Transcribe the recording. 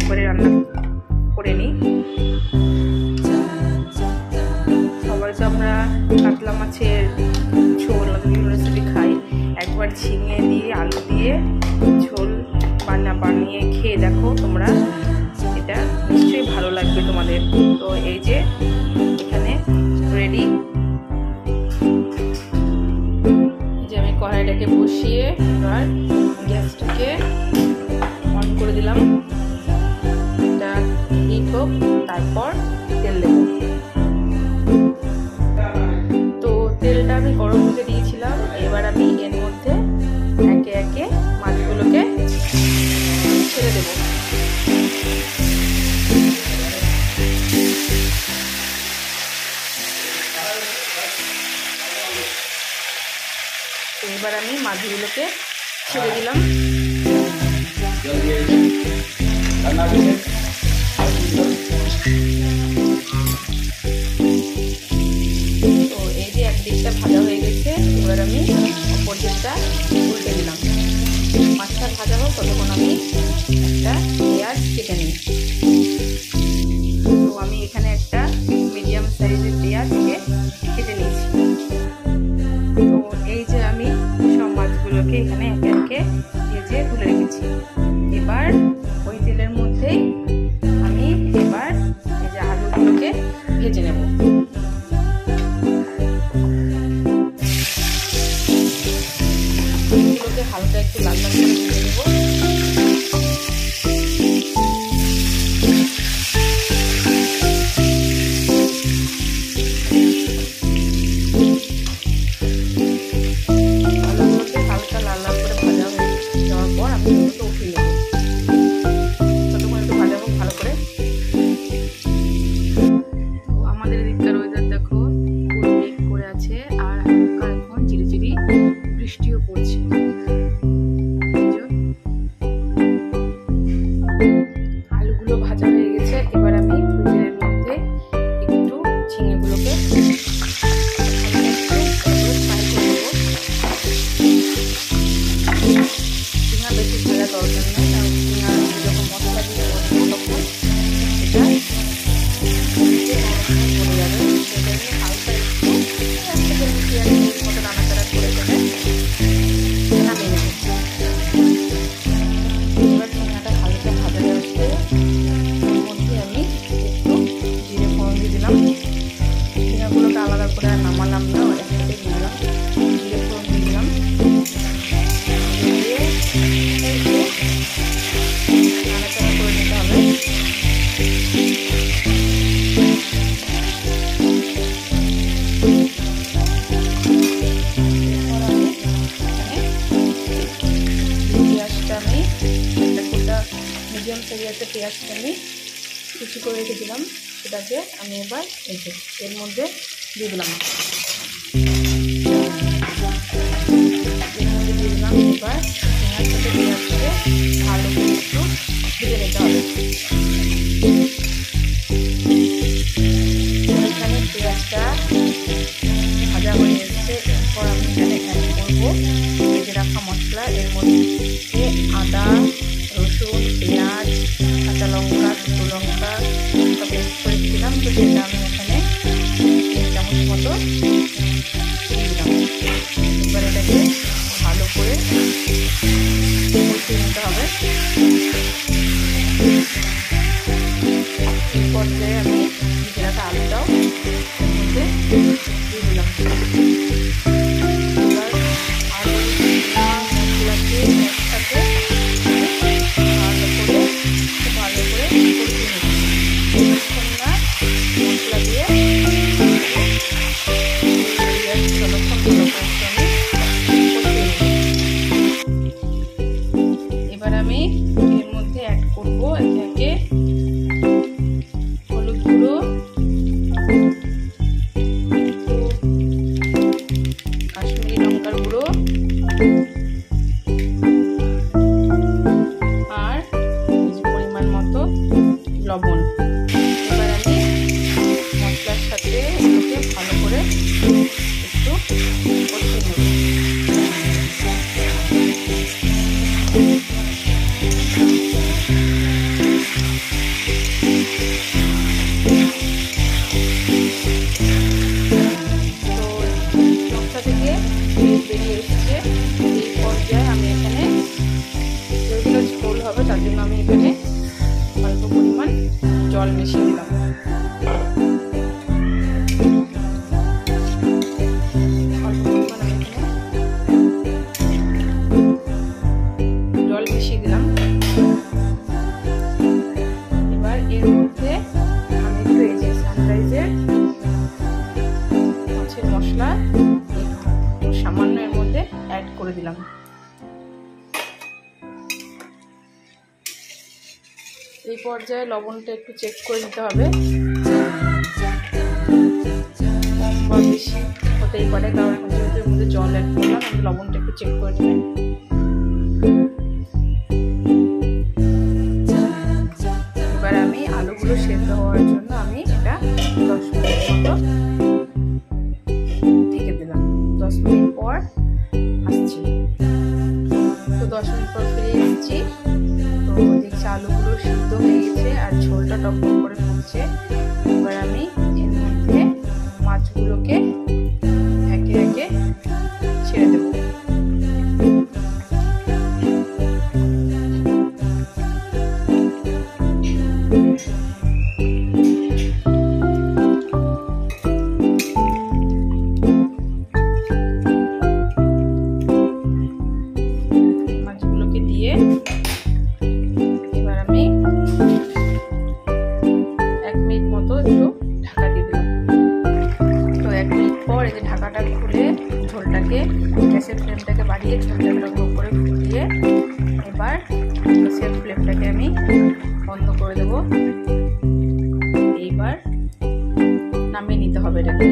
একবারে রান্না করে নিই। সবাই তো আমরা কাতলা মাছের ঝোল বিভিন্ন রেসিপি খাই, একবার ঝিঙে দিয়ে আলু দিয়ে ঝোল বানিয়ে খেয়ে দেখো তোমরা, এটা নিশ্চয়ই ভালো লাগবে তোমাদের। তো এই যে এখানে রেডি, যে আমি কড়াইটাকে বসিয়ে এবার গ্যাসটাকে অন করে দিলাম, এটা হিট হোক, তারপর তেল দেব। তো তেলটা আমি গরম হতে দিয়েছিলাম, এবার আমি এর মধ্যে একে একে মাছগুলোকে ছেড়ে দেব। তো এবার আমি মাছগুলোকে ছেড়ে দিলাম। তো এই যে একদিকটা ভাজা হয়ে গেছে, এবার আমি অপর দিকটা উল্টে দিলাম। মাছটা ভাজা হোক ততক্ষণ আমি একটা পেঁয়াজ কেটে নিই। তো আমি এখানে একটা মিডিয়াম সাইজের পেঁয়াজকে কেটে নিয়েছি। তো এই যে আমি সব মাছগুলোকে এখানে একে একে ভেজে তুলে রেখেছি। এবার ওই তেলের মধ্যেই আমি এবার এই যে আলুগুলোকে ভেজে নেব। আলুগুলোকে হালকা একটু লাল লাল করে ভেজে নেব। বৃষ্টিও পড়ছে। আলুগুলো ভাজা হয়ে গেছে, এবার আমি তেলের মধ্যে একটু ঝিঙেগুলোকে ফ্রাই করে নেব। ঝিঙা বেশি ভাজা দরকার নেই, কারণ ঝিঙা যখন মশলা দিয়ে তখন এটা পড়ে যাবে। সেটা নিয়ে হালকা একটু মতো নাড়াচাড়া করে দেবে, নামিয়ে নেব। এবার ঝিঙাটা হালকা ভাজা হয়ে আসলে এর মধ্যে আমি একটু জিরে ফোড়ন দিয়ে দিলাম। ঝিঙাগুলোকে আলাদা করে আর নামালাম না, একসাথে দিয়ে দিলাম, জিরে ফোড়ন দিয়ে দিলাম। দিয়ে একটু নাড়াচাড়া করে নিতে হবে। মিডিয়াম সাইজের পেঁয়াজটা আমি কুচি করে রেখেছিলাম, সেটাকে আমি এবার এর মধ্যে দিয়ে দিলাম। এবার পেঁয়াজটাকে পেঁয়াজটাকে ভালো করে একটু ভেজে নিতে হবে। এখানে পেঁয়াজটা ভাজা হয়ে এসেছে, এরপর আমি এখানে অ্যাড করবো ভেজে রাখা মশলা। এর মধ্যে আদা, রসুন, পেঁয়াজ, কাঁচা লঙ্কা, শুকনো লঙ্কা সব পেস্ট করে দিলাম। তো সেটা আমি এখানে 3 চামচ মতো দিলাম। এবার এটাকে ভালো করে কষিয়ে নিতে হবে। এই পর্যায়ে আমি ভেজে রাখা আলুটাও এর মধ্যে দিয়ে দিলাম। এবার আলু মশলাকে একসাথে ভালো করে কষিয়ে নেব। মশলা দিয়ে এবার আমি এর মধ্যে অ্যাড করব একে একে হলুদ গুঁড়ো, কাশ্মীরি লঙ্কার গুঁড়ো আর পরিমাণ মতো লবণ। এবার আমি মশলার সাথে এগুলোকে ভালো করে একটু কষিয়ে নেব। জল মিশিয়ে দিলাম। জল মিশিয়ে দিলাম। এবার এর মধ্যে আমি একটু এই যে সানরাইজের মাছের মশলা সামান্য এর মধ্যে অ্যাড করে দিলাম। এই পর্যায়ে লবণটা একটু চেক করে নিতে হবে, কম বা বেশি হতেই পারে, কারণ এখন যেহেতু এর মধ্যে জল অ্যাড করলাম, আমি লবণটা একটু চেক করে নেবেন। এবার আমি আলুগুলো সেদ্ধ হওয়ার জন্য আমি এটা 10 মিনিট মতো ঢেকে দিলাম। 10 মিনিট পর আসছি। তো 10 মিনিট পর ফিরে এসেছি। তো দেখছি আলুগুলো সিদ্ধ হয়ে গেছে আর ঝোলটা টকটক করে ফুটছে। এবার আমি এর মধ্যে মাছগুলোকে একে একে ছেড়ে দেব। মাছগুলোকে দিয়ে এবার আমি 1 মিনিট মতো একটু ঢাকা দিয়ে দিলাম। তো 1 মিনিট পর এই যে ঢাকাটা খুলে ঝোলটাকে, গ্যাসের ফ্লেমটাকে বাড়িয়ে ঝোলটাকে লক্ষ্য করে ফুটিয়ে এবার গ্যাসের ফ্লেমটাকে আমি বন্ধ করে দেবো। এইবার নামিয়ে নিতে হবে এটাকে।